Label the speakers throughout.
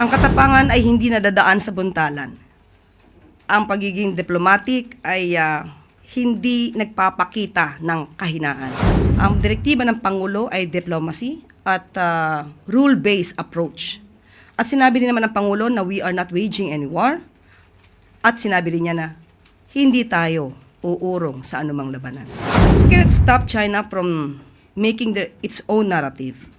Speaker 1: Ang katapangan ay hindi nadadaan sa buntalan. Ang pagiging diplomatic ay hindi nagpapakita ng kahinaan. Ang direktiba ng Pangulo ay diplomacy at rule-based approach. At sinabi din naman ng Pangulo na we are not waging any war. At sinabi rin niya na hindi tayo uurong sa anumang labanan. We cannot stop China from making its own narrative.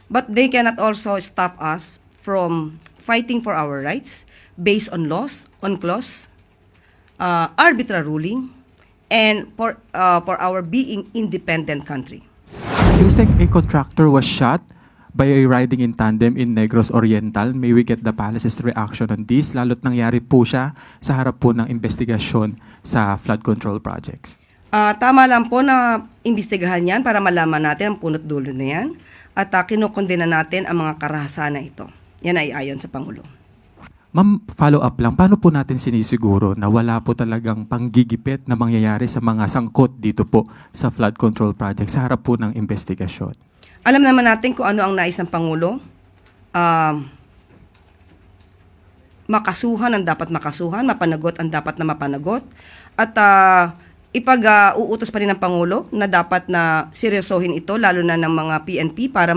Speaker 1: But they cannot also stop us from fighting for our rights based on laws, on clause, arbitrary ruling, and for our being independent country.
Speaker 2: Yusek, a contractor was shot by a riding in tandem in Negros Oriental. May we get the palace's reaction on this? Lalo't nangyari po siya sa harap po ng investigasyon sa flood control projects.
Speaker 1: Tama lang po na imbestigahan yan para malaman natin ang punot dulo na yan. At kinukondena natin ang mga karahasan na ito. Yan ay ayon sa Pangulo.
Speaker 2: Ma'am, follow up lang. Paano po natin sinisiguro na wala po talagang panggigipit na mangyayari sa mga sangkot dito po sa flood control project sa harap po ng investigasyon?
Speaker 1: Alam naman natin kung ano ang nais ng Pangulo. Makasuhan ang dapat makasuhan, mapanagot ang dapat na mapanagot. At ipag-uutos pa rin ng Pangulo na dapat na seryosohin ito, lalo na ng mga PNP, para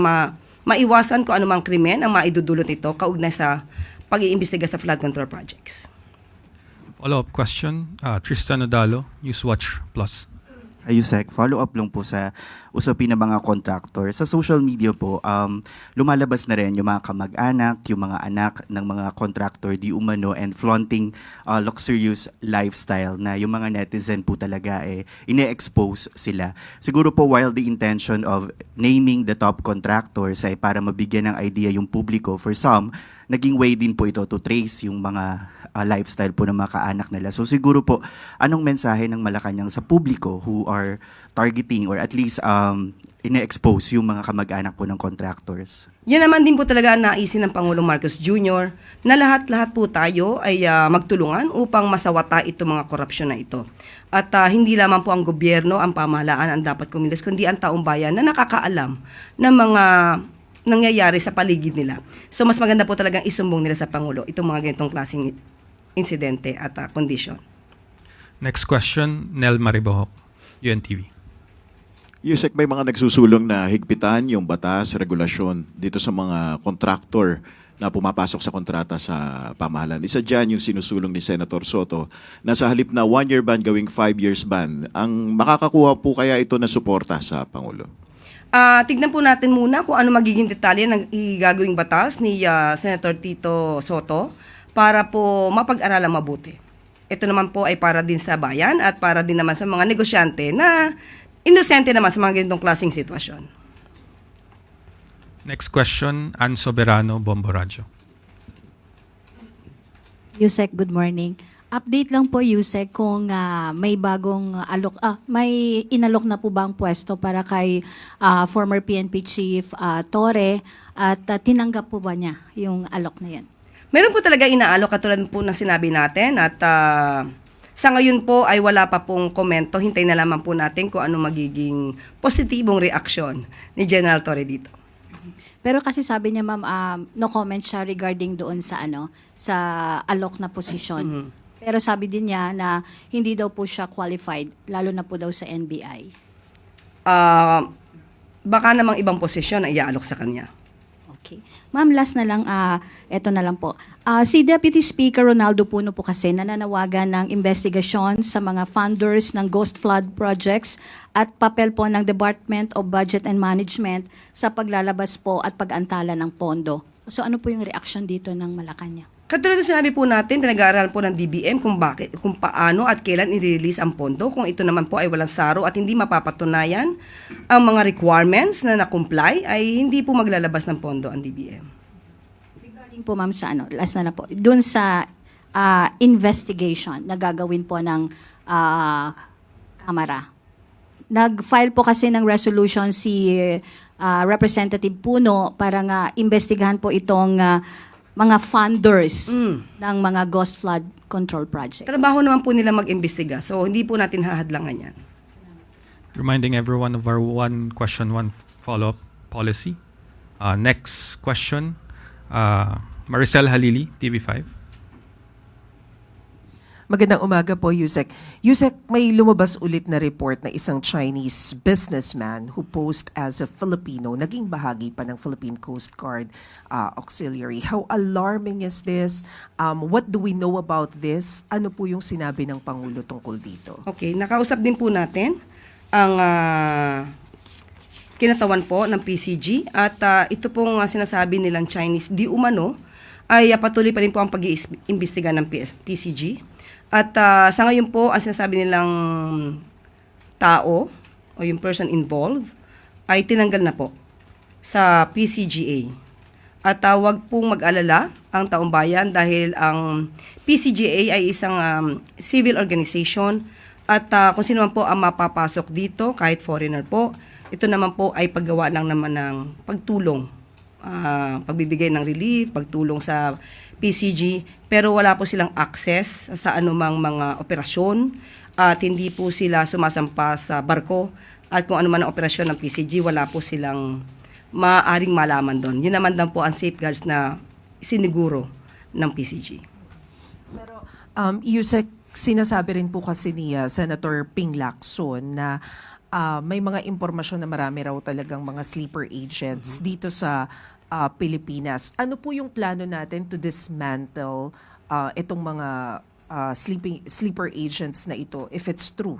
Speaker 1: maiwasan kung anumang krimen ang maidudulot nito kaugnay sa pag-iimbestiga sa flood control projects.
Speaker 3: Follow-up question, Tristan Odalo, Newswatch Plus.
Speaker 4: Yusek, follow-up lang po sa usapin ng mga contractor. Sa social media po, lumalabas na rin yung mga kamag-anak, yung mga anak ng mga contractor di umano and flaunting luxurious lifestyle na yung mga netizen po talaga ine-expose sila. Siguro po while the intention of naming the top contractors ay para mabigyan ng idea yung publiko, for some, naging way din po ito to trace yung mga lifestyle po ng mga kaanak nila. So siguro po, anong mensahe ng Malacanang sa publiko who are targeting or at least ine-expose yung mga kamag-anak po ng contractors?
Speaker 1: Yan naman din po talaga ang naisin ng Pangulong Marcos Jr. na lahat-lahat po tayo ay magtulungan upang masawata itong mga korupsyon na ito. At hindi lamang po ang gobyerno, ang pamahalaan ang dapat kumilos, kundi ang taong bayan na nakakaalam ng mga nangyayari sa paligid nila. So mas maganda po talagang isumbong nila sa Pangulo itong mga ganitong klaseng insidente at kondisyon.
Speaker 3: Next question, Nel Maribohok, UNTV.
Speaker 5: Yusek, may mga nagsusulong na higpitan yung batas, regulasyon dito sa mga contractor na pumapasok sa kontrata sa pamahalaan. Isa dyan yung sinusulong ni Senator Soto na sa halip na 1-year ban gawing 5 years ban. Ang makakakuha po kaya ito na suporta sa Pangulo?
Speaker 1: Tignan po natin muna kung ano magiging detalye ng igagawing batas ni Senator Tito Soto para po mapag-aralang mabuti. Ito naman po ay para din sa bayan at para din naman sa mga negosyante na inosente naman sa mga ganitong klaseng sitwasyon.
Speaker 3: Next question, Ann Soberano, Bombo Radyo.
Speaker 6: Yusek, good morning. Update lang po, Yusek, kung may bagong may inalok na po ba ang pwesto para kay former PNP Chief Torre at tinanggap po ba niya yung alok na yan?
Speaker 1: Meron po talaga inaalok katulad po ng sinabi natin at sa ngayon po ay wala pa pong komento. Hintay na lamang po natin kung ano magiging positibong reaksyon ni General Torre dito.
Speaker 6: Pero kasi sabi niya, ma'am, no comment siya regarding doon sa sa alok na posisyon. Pero sabi din niya na hindi daw po siya qualified, lalo na po daw sa NBI.
Speaker 1: Baka namang ibang posisyon ay iaalok sa kanya.
Speaker 6: Okay. Ma'am, last na lang, eto na lang po. Si Deputy Speaker Ronaldo Puno po kasi nananawagan ng investigasyon sa mga funders ng ghost flood projects at papel po ng Department of Budget and Management sa paglalabas po at pag-antala ng pondo. So ano po yung reaction dito ng Malacanang?
Speaker 1: Katulad ng sinabi po natin, pinag-aaralan po ng DBM kung paano at kailan i-release ang pondo. Kung ito naman po ay walang saro at hindi mapapatunayan ang mga requirements na na-comply, ay hindi po maglalabas ng pondo ang DBM.
Speaker 6: Regarding po, ma'am, sa last na po, dun sa investigation na gagawin po ng Kamara. Nag-file po kasi ng resolution si Representative Puno para nga investigahan po itong mga funders ng mga ghost flood control projects.
Speaker 1: Trabaho naman po nila mag-imbestiga, so hindi po natin hahadlangan yan.
Speaker 3: Reminding everyone of our one question, one follow-up policy. Next question, Maricel Halili, TV5.
Speaker 7: Magandang umaga po, Yusek. Yusek, may lumabas ulit na report na isang Chinese businessman who posed as a Filipino, naging bahagi pa ng Philippine Coast Guard Auxiliary. How alarming is this? What do we know about this? Ano po yung sinabi ng Pangulo tungkol dito?
Speaker 1: Okay, nakausap din po natin ang kinatawan po ng PCG at ito pong sinasabi nilang Chinese di umano ay patuloy pa rin po ang pag-iimbestiga ng PCG. At sa ngayon po, ang sinasabi nilang tao o yung person involved ay tinanggal na po sa PCGA. At wag pong mag-alala ang taong bayan dahil ang PCGA ay isang civil organization at kung sino man po ang mapapasok dito, kahit foreigner po, ito naman po ay paggawa lang naman ng pagtulong, pagbibigay ng relief, pagtulong sa PCG, pero wala po silang access sa anumang mga operasyon at hindi po sila sumasampa sa barko at kung ano man ang operasyon ng PCG, wala po silang maaaring malaman doon. Yun naman daw po ang safeguards na siniguro ng PCG.
Speaker 7: Yusek, sinasabi rin po kasi ni Senator Ping Lacson na may mga impormasyon na marami raw talagang mga sleeper agents dito sa Pilipinas. Ano po yung plano natin to dismantle itong mga sleeper agents na ito, if it's true?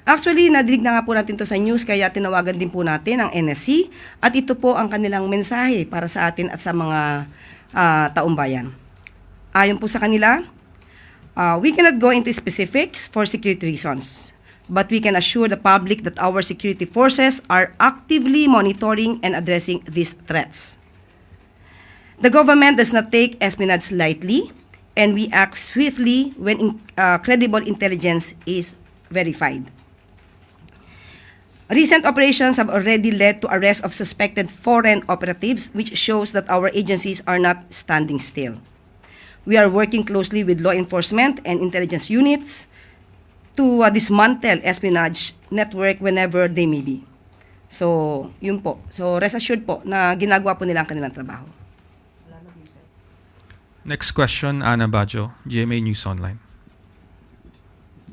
Speaker 1: Actually, nadinig na nga po natin to sa news, kaya tinawagan din po natin ang NSC at ito po ang kanilang mensahe para sa atin at sa mga taong bayan. Ayon po sa kanila, we cannot go into specifics for security reasons, but we can assure the public that our security forces are actively monitoring and addressing these threats. The government does not take espionage lightly, and we act swiftly when credible intelligence is verified. Recent operations have already led to arrest of suspected foreign operatives, which shows that our agencies are not standing still. We are working closely with law enforcement and intelligence units to dismantle espionage network whenever they may be. So, yun po. So, rest assured po na ginagawa po nila ang kanilang trabaho.
Speaker 3: Next question, Ana Bajo, GMA News Online.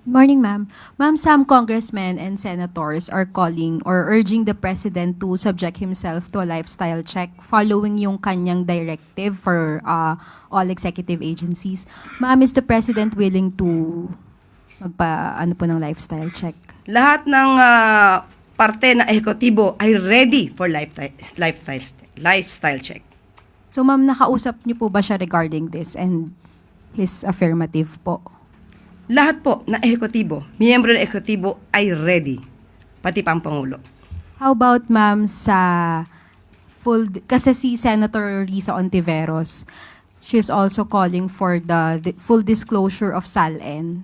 Speaker 8: Morning, ma'am. Ma'am, some congressmen and senators are calling or urging the president to subject himself to a lifestyle check following yung kanyang directive for all executive agencies. Ma'am, is the president willing to ano po ng lifestyle check?
Speaker 1: Lahat ng parte na ehekutibo ay ready for lifestyle check.
Speaker 8: So, ma'am, nakausap niyo po ba siya regarding this and his affirmative po?
Speaker 1: Lahat po na ehekutibo, miyembro ng ehekutibo ay ready, pati pa ang Pangulo.
Speaker 8: How about, ma'am, sa kasi si Senator Risa Ontiveros, she's also calling for the full disclosure of SALN.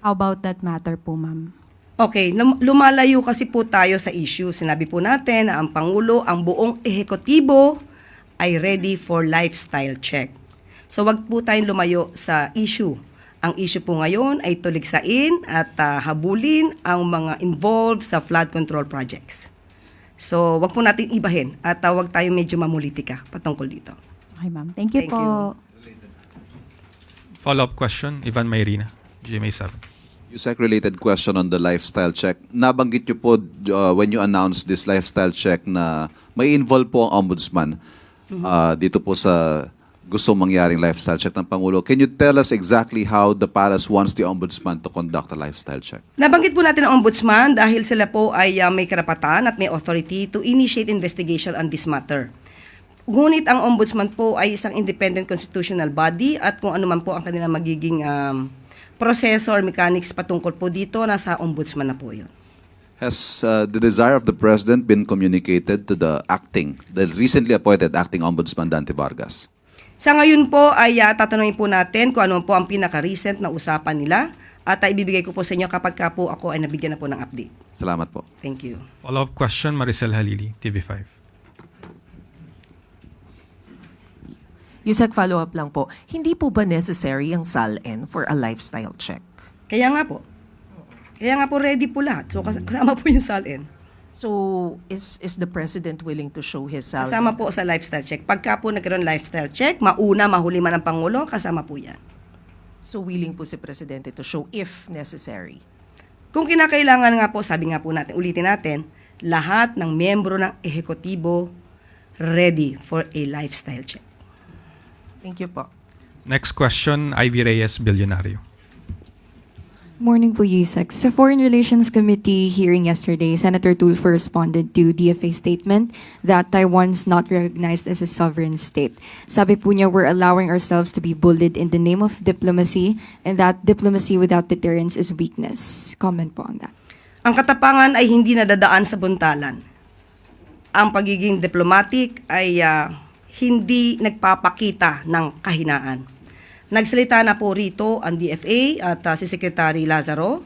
Speaker 8: How about that matter po, ma'am?
Speaker 1: Okay, lumalayo kasi po tayo sa issue. Sinabi po natin na ang Pangulo, ang buong ehekutibo ay ready for lifestyle check. So wag po tayong lumayo sa issue. Ang issue po ngayon ay tuligsain at habulin ang mga involved sa flood control projects. So wag po natin ibahin at wag tayong medyo mamulitika patungkol dito.
Speaker 8: Okay, ma'am. Thank you
Speaker 1: Thank
Speaker 8: po.
Speaker 3: Follow-up question, Ivan Mayrina, GMA 7.
Speaker 9: USEC-related question on the lifestyle check. Nabanggit niyo po when you announced this lifestyle check na may involve po ang ombudsman dito po sa gusto mangyaring lifestyle check ng Pangulo. Can you tell us exactly how the palace wants the ombudsman to conduct a lifestyle check?
Speaker 1: Nabanggit po natin ang ombudsman dahil sila po ay may karapatan at may authority to initiate investigation on this matter. Ngunit ang ombudsman po ay isang independent constitutional body at kung ano man po ang kanilang magiging proseso or mechanics patungkol po dito, nasa ombudsman na po yun.
Speaker 9: Has the desire of the President been communicated to the recently appointed acting ombudsman Dante Vargas?
Speaker 1: Sa ngayon po ay tatanungin po natin kung ano po ang pinaka-recent na usapan nila at ibibigay ko po sa inyo kapag ka po ako ay nabigyan na po ng update.
Speaker 9: Salamat po.
Speaker 1: Thank you.
Speaker 3: Follow-up question, Maricel Halili, TV5.
Speaker 7: Yusek, follow-up lang po. Hindi po ba necessary ang SALN for a lifestyle check?
Speaker 1: Kaya nga po. Kaya nga po ready po lahat. So kasama po yung SALN.
Speaker 7: So, is the President willing to show his salary?
Speaker 1: Kasama po sa lifestyle check. Pagka po nagkaroon lifestyle check, mauna, mahuli man ang Pangulo, kasama po yan.
Speaker 7: So, willing po si Presidente to show if necessary.
Speaker 1: Kung kinakailangan nga po, sabi nga po natin, ulitin natin, lahat ng miyembro ng ehekutibo ready for a lifestyle check.
Speaker 7: Thank you po.
Speaker 3: Next question, Ivy Reyes, Bilyonaryo.
Speaker 10: Morning po, Yusek. Sa Foreign Relations Committee hearing yesterday, Senator Tulfo responded to DFA statement that Taiwan's not recognized as a sovereign state. Sabi po niya, we're allowing ourselves to be bullied in the name of diplomacy and that diplomacy without deterrence is weakness. Comment po on that.
Speaker 1: Ang katapangan ay hindi nadadaan sa buntalan. Ang pagiging diplomatic ay hindi nagpapakita ng kahinaan. Nagsalita na po rito ang DFA at si Secretary Lazaro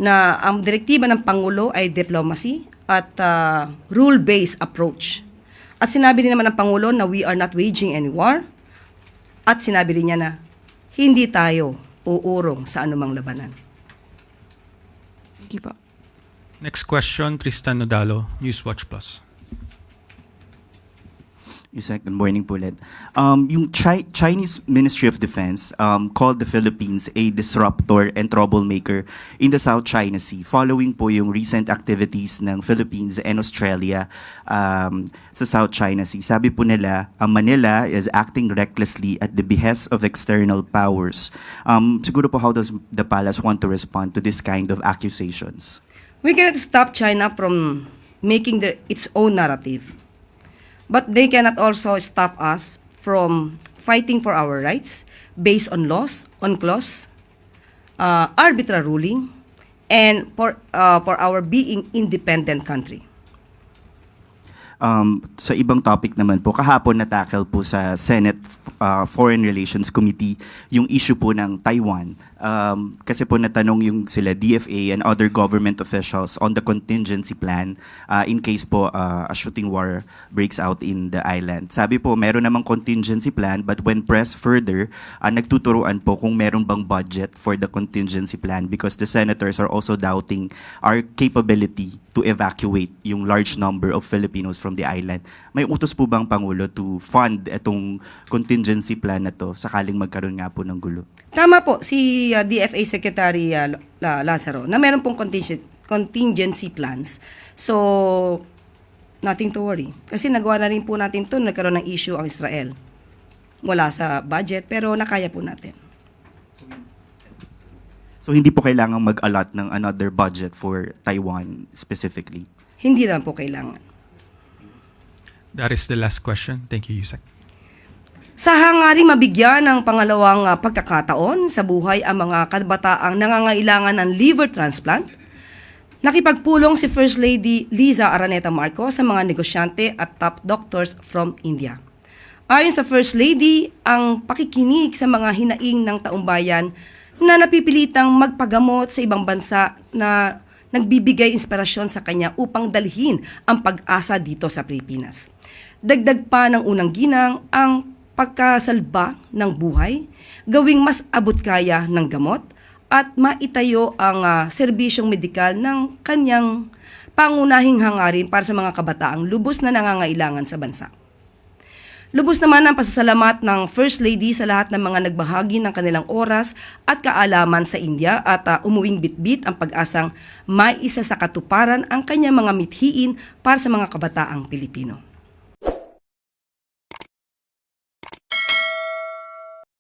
Speaker 1: na ang direktiba ng Pangulo ay diplomacy at rule-based approach. At sinabi rin naman ng Pangulo na we are not waging any war at sinabi rin niya na hindi tayo uurong sa anumang labanan.
Speaker 10: Thank you po.
Speaker 3: Next question, Tristan Nodalo, Newswatch Plus.
Speaker 4: Yusek, good morning po ulit. Yung Chinese Ministry of Defense called the Philippines a disruptor and troublemaker in the South China Sea following po yung recent activities ng Philippines and Australia sa South China Sea. Sabi po nila, Manila is acting recklessly at the behest of external powers. Siguro po, how does the palace want to respond to this kind of accusations?
Speaker 1: We cannot stop China from making its own narrative. But they cannot also stop us from fighting for our rights based on laws, on clause, arbitrary ruling, and for our being independent country.
Speaker 4: Sa ibang topic naman po, kahapon na-tackle po sa Senate Foreign Relations Committee yung issue po ng Taiwan. Kasi po natanong yung sila DFA and other government officials on the contingency plan in case po a shooting war breaks out in the island. Sabi po, meron namang contingency plan but when pressed further, nagtuturuan po kung meron bang budget for the contingency plan because the senators are also doubting our capability to evacuate yung large number of Filipinos from the island. May utos po bang Pangulo to fund itong contingency plan na to sakaling magkaroon nga po ng gulo?
Speaker 1: Tama po si DFA Secretary Lazaro na meron pong contingency plans. So, nothing to worry. Kasi nagawa na rin po natin to, nagkaroon ng issue ang Israel. Wala sa budget, pero nakaya po natin.
Speaker 4: So hindi po kailangang mag-allot ng another budget for Taiwan specifically?
Speaker 1: Hindi naman po kailangan.
Speaker 3: That is the last question. Thank you, Yusek.
Speaker 1: Sa hangaring mabigyan ng pangalawang pagkakataon sa buhay ang mga kabataang nangangailangan ng liver transplant, nakipagpulong si First Lady Liza Araneta Marcos sa mga negosyante at top doctors from India. Ayon sa First Lady, ang pakikinig sa mga hinaing ng taumbayan na napipilitang magpagamot sa ibang bansa na nagbibigay inspirasyon sa kanya upang dalhin ang pag-asa dito sa Pilipinas. Dagdag pa ng unang ginang ang pagkasalba ng buhay, gawing mas abot kaya ng gamot at maitayo ang serbisyong medikal ng kanyang pangunahing hangarin para sa mga kabataang lubos na nangangailangan sa bansa. Lubos naman ang pasasalamat ng First Lady sa lahat ng mga nagbahagi ng kanilang oras at kaalaman sa India at umuwing bitbit ang pag-asang maisa sa katuparan ang kanyang mga mithiin para sa mga kabataang Pilipino.